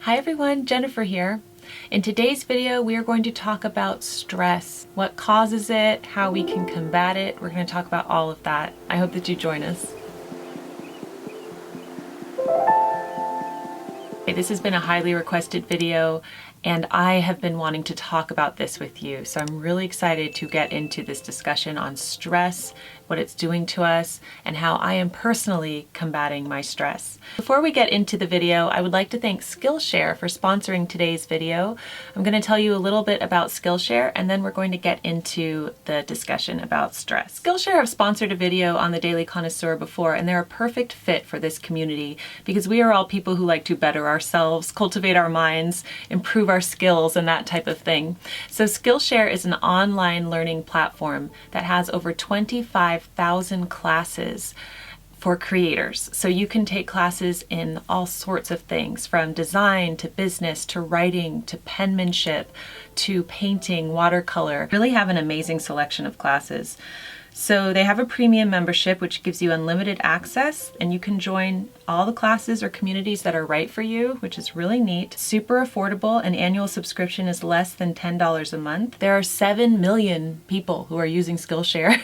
Hi everyone, Jennifer here. In today's video, we are going to talk about stress, what causes it, how we can combat it. We're going to talk about all of that. I hope that you join us. This has been a highly requested video, and I have been wanting to talk about this with you. So I'm really excited to get into this discussion on stress, what it's doing to us, and how I am personally combating my stress. Before we get into the video, I would like to thank Skillshare for sponsoring today's video. I'm going to tell you a little bit about Skillshare, and then we're going to get into the discussion about stress. Skillshare have sponsored a video on the Daily Connoisseur before, and they're a perfect fit for this community because we are all people who like to better ourselves, cultivate our minds, improve our skills, and that type of thing. So Skillshare is an online learning platform that has over 25,000 classes for creators. So you can take classes in all sorts of things, from design to business to writing to penmanship to painting, watercolor. Really have an amazing selection of classes. So they have a premium membership which gives you unlimited access, and you can join all the classes or communities that are right for you, which is really neat. Super affordable. An annual subscription is less than $10 a month. There are 7 million people who are using Skillshare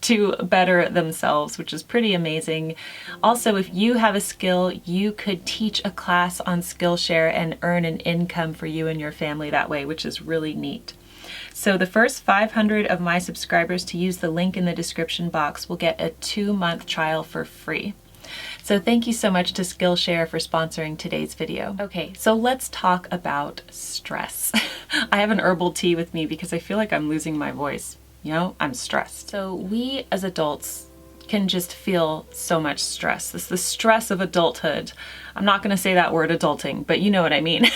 to better themselves, which is pretty amazing. Also, if you have a skill, you could teach a class on Skillshare and earn an income for you and your family that way, which is really neat. So the first 500 of my subscribers to use the link in the description box will get a 2-month trial for free. So thank you so much to Skillshare for sponsoring today's video. Okay, so let's talk about stress. I have an herbal tea with me because I feel like I'm losing my voice. You know, I'm stressed. So we as adults can just feel so much stress. This is the stress of adulthood. I'm not going to say that word adulting, but you know what I mean.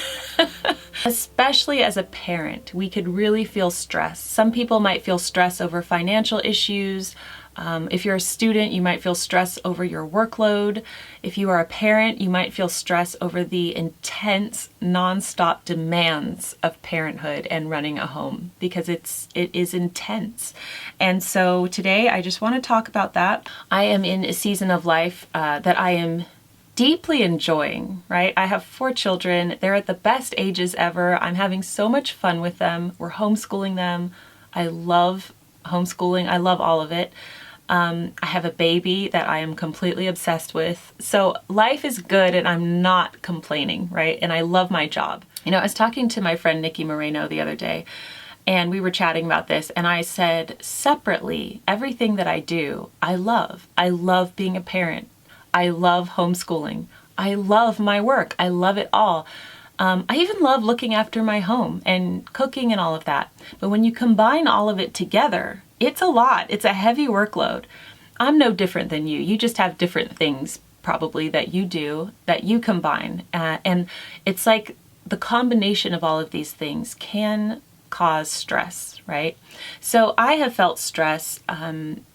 Especially as a parent, we could really feel stress. Some people might feel stress over financial issues. If you're a student, you might feel stress over your workload. If you are a parent, you might feel stress over the intense, nonstop demands of parenthood and running a home, because it is intense. And so today I just want to talk about that. I am in a season of life that I am deeply enjoying, right? I have 4 children. They're at the best ages ever. I'm having so much fun with them. We're homeschooling them. I love homeschooling. I love all of it. I have a baby that I am completely obsessed with. So life is good and I'm not complaining, right? And I love my job. You know, I was talking to my friend Nikki Moreno the other day, and we were chatting about this, and I said separately, everything that I do, I love. I love being a parent. I love homeschooling. I love my work. I love it all. I even love looking after my home and cooking and all of that. But when you combine all of it together, it's a lot. It's a heavy workload. I'm no different than you. You just have different things probably that you do, that you combine. And it's like the combination of all of these things can cause stress, right? So I have felt stress,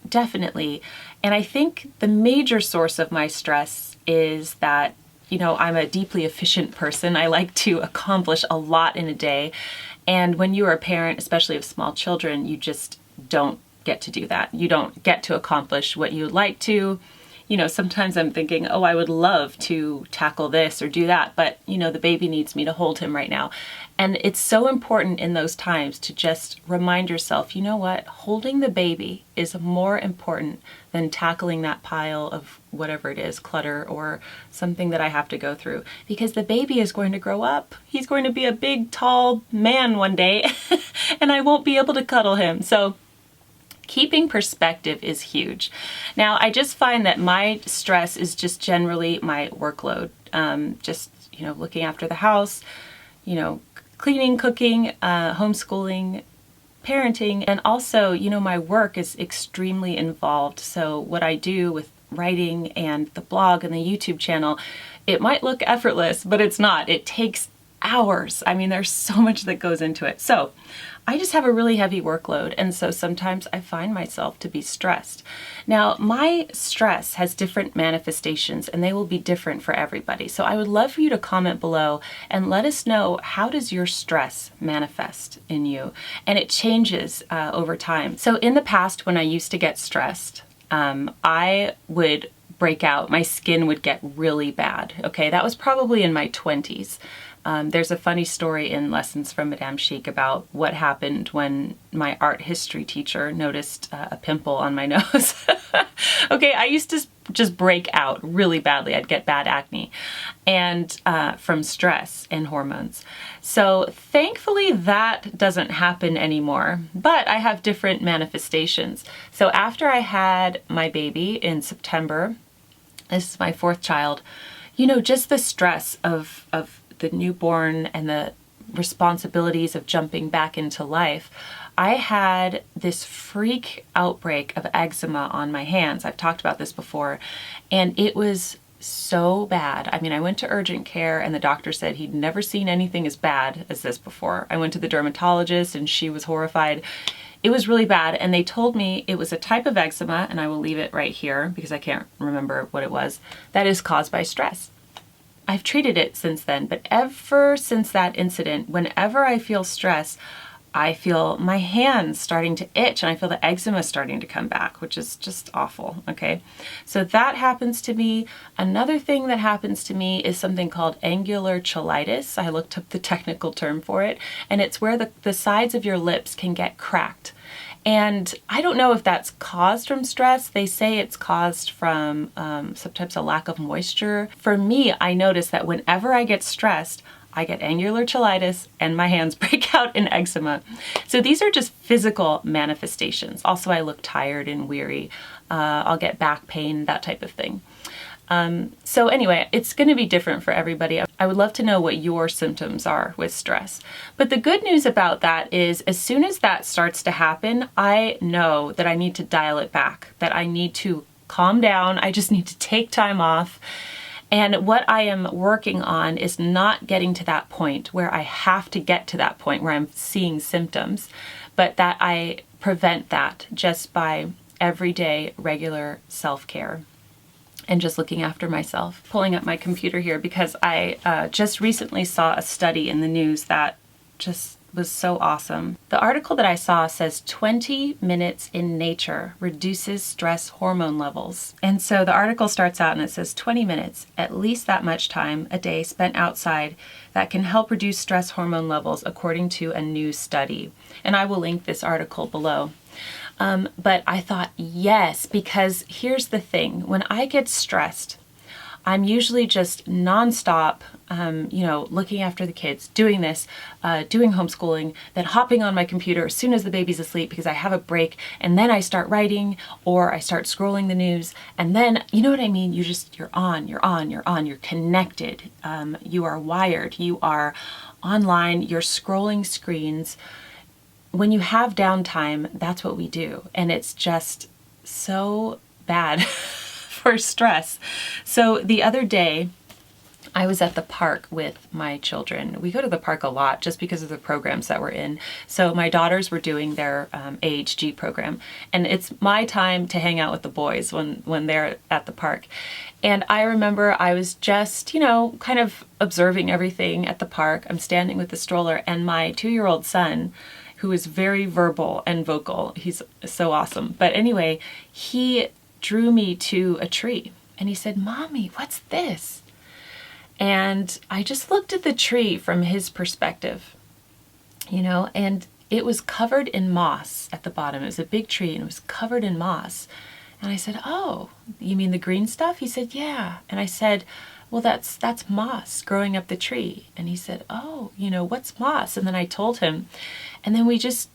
definitely. And I think the major source of my stress is that, you know, I'm a deeply efficient person. I like to accomplish a lot in a day. And when you are a parent, especially of small children, you just don't get to do that. You don't get to accomplish what you'd like to. You know, sometimes I'm thinking, oh, I would love to tackle this or do that, but, you know, the baby needs me to hold him right now. And it's so important in those times to just remind yourself, you know what, holding the baby is more important than tackling that pile of whatever it is, clutter or something that I have to go through. Because the baby is going to grow up. He's going to be a big, tall man one day, and I won't be able to cuddle him. So keeping perspective is huge. Now, I just find that my stress is just generally my workload. Just, you know, looking after the house, you know, cleaning, cooking, homeschooling, parenting, and also, you know, my work is extremely involved. So what I do with writing and the blog and the YouTube channel, it might look effortless, but it's not. It takes hours. I mean, there's so much that goes into it. So I just have a really heavy workload, and so sometimes I find myself to be stressed. Now, my stress has different manifestations, and they will be different for everybody. So I would love for you to comment below and let us know, how does your stress manifest in you? And it changes over time. So in the past, when I used to get stressed, I would break out. My skin would get really bad. Okay, that was probably in my 20s. There's a funny story in Lessons from Madame Chic about what happened when my art history teacher noticed a pimple on my nose. Okay, I used to just break out really badly. I'd get bad acne and from stress and hormones. So thankfully that doesn't happen anymore, but I have different manifestations. So after I had my baby in September, this is my 4th child, you know, just the stress of the newborn and the responsibilities of jumping back into life, I had this freak outbreak of eczema on my hands. I've talked about this before, and it was so bad. I mean, I went to urgent care and the doctor said he'd never seen anything as bad as this before. I went to the dermatologist and she was horrified. It was really bad, and they told me it was a type of eczema, and I will leave it right here because I can't remember what it was, that is caused by stress. I've treated it since then, but ever since that incident, whenever I feel stress, I feel my hands starting to itch and I feel the eczema starting to come back, which is just awful, okay? So that happens to me. Another thing that happens to me is something called angular cheilitis. I looked up the technical term for it, and it's where the sides of your lips can get cracked. And I don't know if that's caused from stress. They say it's caused from sometimes a lack of moisture. For me, I notice that whenever I get stressed, I get angular cheilitis and my hands break out in eczema. So these are just physical manifestations. Also, I look tired and weary. I'll get back pain, that type of thing. So anyway, it's going to be different for everybody. I would love to know what your symptoms are with stress. But the good news about that is as soon as that starts to happen, I know that I need to dial it back, that I need to calm down. I just need to take time off. And what I am working on is not getting to that point where I have to get to that point where I'm seeing symptoms, but that I prevent that just by everyday regular self-care and just looking after myself. Pulling up my computer here because I just recently saw a study in the news that just was so awesome. The article that I saw says 20 minutes in nature reduces stress hormone levels. And so the article starts out and it says 20 minutes, at least that much time a day spent outside, that can help reduce stress hormone levels according to a new study. And I will link this article below. But I thought, yes, because here's the thing. When I get stressed, I'm usually just nonstop, looking after the kids, doing this, doing homeschooling, then hopping on my computer as soon as the baby's asleep because I have a break, and then I start writing or I start scrolling the news, and then, you know what I mean? You're on, you're connected, you are wired, you are online, you're scrolling screens. When you have downtime, that's what we do. And it's just so bad for stress. So the other day, I was at the park with my children. We go to the park a lot just because of the programs that we're in. So my daughters were doing their AHG program, and it's my time to hang out with the boys when they're at the park. And I remember I was just, kind of observing everything at the park. I'm standing with the stroller, and my 2-year-old son, who is very verbal and vocal, he's so awesome. But anyway, he drew me to a tree and he said, "Mommy, what's this?" And I just looked at the tree from his perspective, and it was covered in moss at the bottom. It was a big tree and it was covered in moss. And I said, "Oh, you mean the green stuff?" He said, "Yeah." And I said, "Well, that's moss growing up the tree." And he said, "Oh, what's moss?" And then I told him. And then we just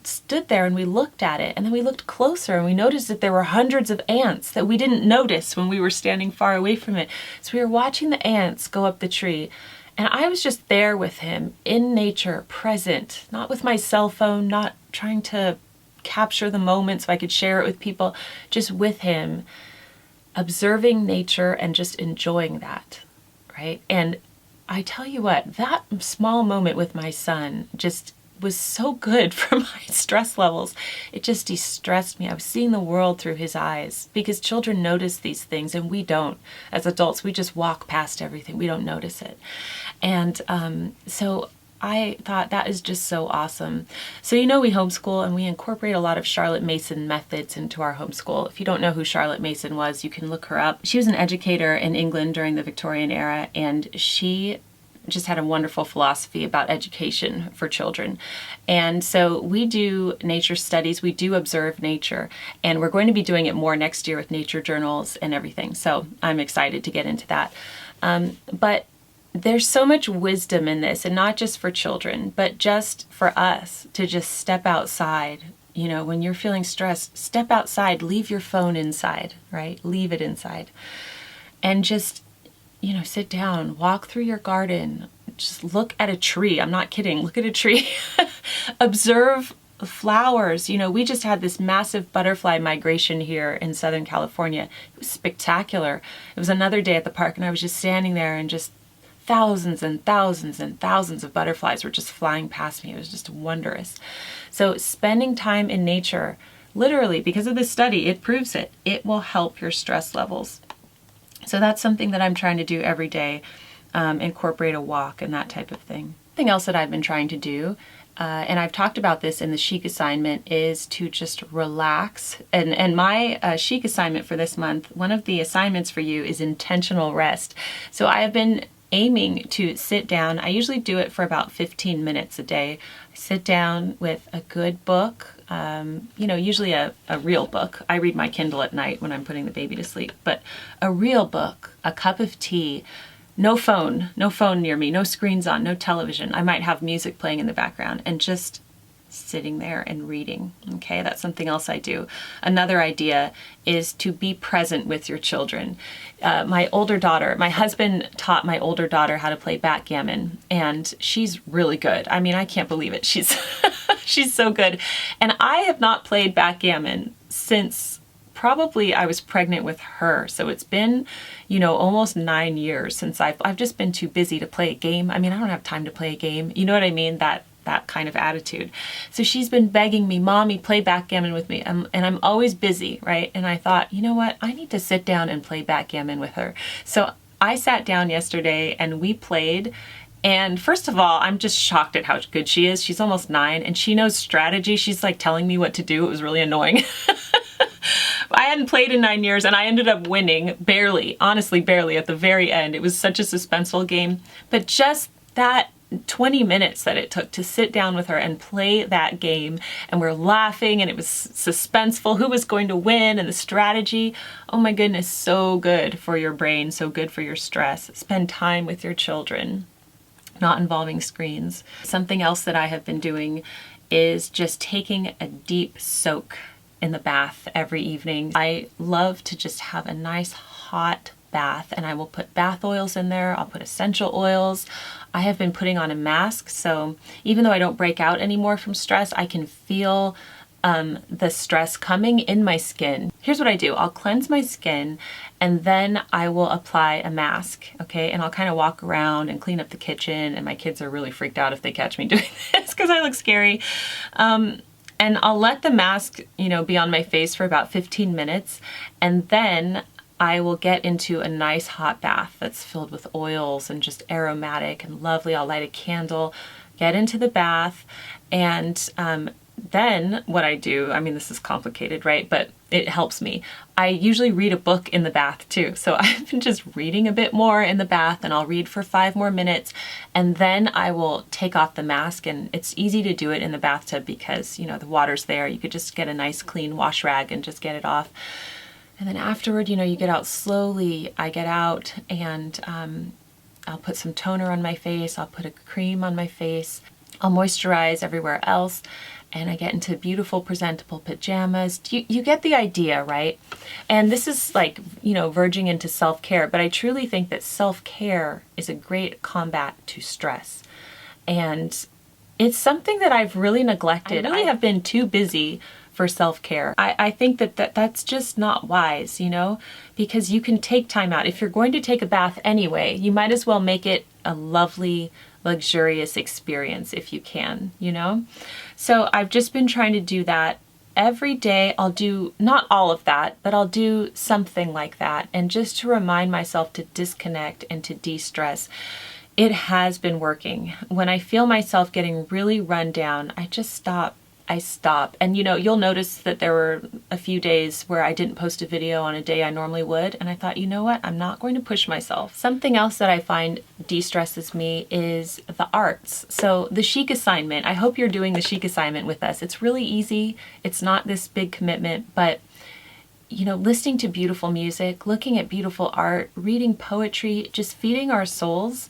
stood there and we looked at it, and then we looked closer and we noticed that there were hundreds of ants that we didn't notice when we were standing far away from it. So we were watching the ants go up the tree, and I was just there with him in nature, present, not with my cell phone, not trying to capture the moment so I could share it with people, just with him, observing nature and just enjoying that, right? And I tell you what, that small moment with my son just was so good for my stress levels. It just de-stressed me. I was seeing the world through his eyes, because children notice these things and we don't. As adults, we just walk past everything. We don't notice it. And so I thought that is just so awesome. So you know we homeschool and we incorporate a lot of Charlotte Mason methods into our homeschool. If you don't know who Charlotte Mason was, you can look her up. She was an educator in England during the Victorian era, and she just had a wonderful philosophy about education for children. And so we do nature studies, we do observe nature, and we're going to be doing it more next year with nature journals and everything. So I'm excited to get into that. But there's so much wisdom in this, and not just for children, but just for us to just step outside. You know, when you're feeling stressed, step outside, leave your phone inside, right? Leave it inside. And just, you know, sit down, walk through your garden, just look at a tree. I'm not kidding. Look at a tree. Observe flowers. You know, we just had this massive butterfly migration here in Southern California. It was spectacular. It was another day at the park, and I was just standing there, and just thousands and thousands and thousands of butterflies were just flying past me. It was just wondrous. So spending time in nature, literally, because of this study, it proves it. It will help your stress levels. So that's something that I'm trying to do every day, incorporate a walk and that type of thing. Something else that I've been trying to do, and I've talked about this in the Chic assignment, is to just relax. And my Chic assignment for this month, one of the assignments for you is intentional rest. So I have been aiming to sit down. I usually do it for about 15 minutes a day. I sit down with a good book, you know, usually a real book. I read my Kindle at night when I'm putting the baby to sleep, but a real book, a cup of tea, no phone near me, no screens on, no television. I might have music playing in the background, and just sitting there and reading. Okay, that's something else I do. Another idea is to be present with your children. My older daughter, my husband taught my older daughter how to play backgammon, and she's really good. I mean, I can't believe it. She's she's so good. And I have not played backgammon since probably I was pregnant with her. So it's been, you know, almost 9 years since I've just been too busy to play a game. I mean, I don't have time to play a game. You know what I mean? That kind of attitude. So she's been begging me, Mommy, play backgammon with me. And I'm always busy, right? And I thought, you know what? I need to sit down and play backgammon with her. So I sat down yesterday and we played. And first of all, I'm just shocked at how good she is. She's almost 9 and she knows strategy. She's like telling me what to do. It was really annoying. I hadn't played in 9 years and I ended up winning barely, honestly, barely at the very end. It was such a suspenseful game, but just that 20 minutes that it took to sit down with her and play that game, and we're laughing and it was suspenseful, who was going to win and the strategy. Oh my goodness, so good for your brain, so good for your stress. Spend time with your children, not involving screens. Something else that I have been doing is just taking a deep soak in the bath every evening. I love to just have a nice hot bath, and I will put bath oils in there. I'll put essential oils. I have been putting on a mask, so even though I don't break out anymore from stress, I can feel the stress coming in my skin. Here's what I do. I'll cleanse my skin and then I will apply a mask, okay? And I'll kind of walk around and clean up the kitchen, and my kids are really freaked out if they catch me doing this because I look scary. And I'll let the mask, you know, be on my face for about 15 minutes, and then I will get into a nice hot bath that's filled with oils and just aromatic and lovely. I'll light a candle, get into the bath, and then what I do, I mean, this is complicated, right? But it helps me. I usually read a book in the bath too. So I've been just reading a bit more in the bath, and I'll read for 5 more minutes, and then I will take off the mask. And it's easy to do it in the bathtub because, you know, the water's there. You could just get a nice clean wash rag and just get it off. And then afterward, you know, you get out slowly. I get out and I'll put some toner on my face. I'll put a cream on my face. I'll moisturize everywhere else. And I get into beautiful, presentable pajamas. You get the idea, right? And this is like, you know, verging into self-care, but I truly think that self-care is a great combat to stress. And it's something that I've really neglected. I have been too busy for self-care. I think that's just not wise, you know, because you can take time out. If you're going to take a bath anyway, you might as well make it a lovely, luxurious experience if you can, you know? So I've just been trying to do that every day. I'll do, not all of that, but I'll do something like that. And just to remind myself to disconnect and to de-stress. it has been working. When I feel myself getting really run down, I just stop. I stop. And you know, you'll notice that there were a few days where I didn't post a video on a day I normally would. And I thought, you know what? I'm not going to push myself. Something else that I find de-stresses me is the arts. So the Chic assignment, I hope you're doing the Chic assignment with us. It's really easy. It's not this big commitment, but you know, listening to beautiful music, looking at beautiful art, reading poetry, just feeding our souls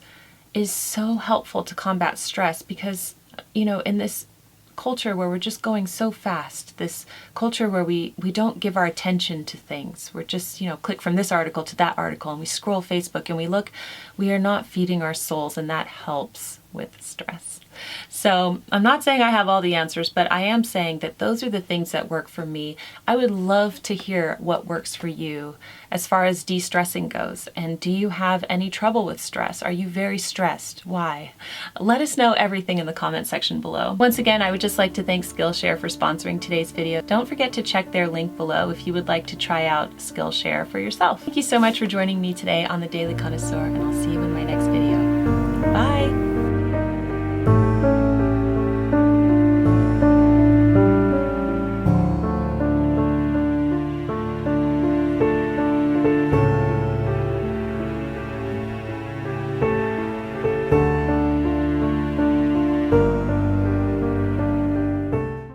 is so helpful to combat stress because, you know, in this culture where we're just going so fast, this culture where we don't give our attention to things. We're just, you know, click from this article to that article and we scroll Facebook and we look, we are not feeding our souls, and that helps with stress. So I'm not saying I have all the answers, but I am saying that those are the things that work for me. I would love to hear what works for you as far as de-stressing goes. And do you have any trouble with stress? Are you very stressed? Why? Let us know everything in the comment section below. Once again, I would just like to thank Skillshare for sponsoring today's video. Don't forget to check their link below if you would like to try out Skillshare for yourself. Thank you so much for joining me today on the Daily Connoisseur, and I'll see you in my next video.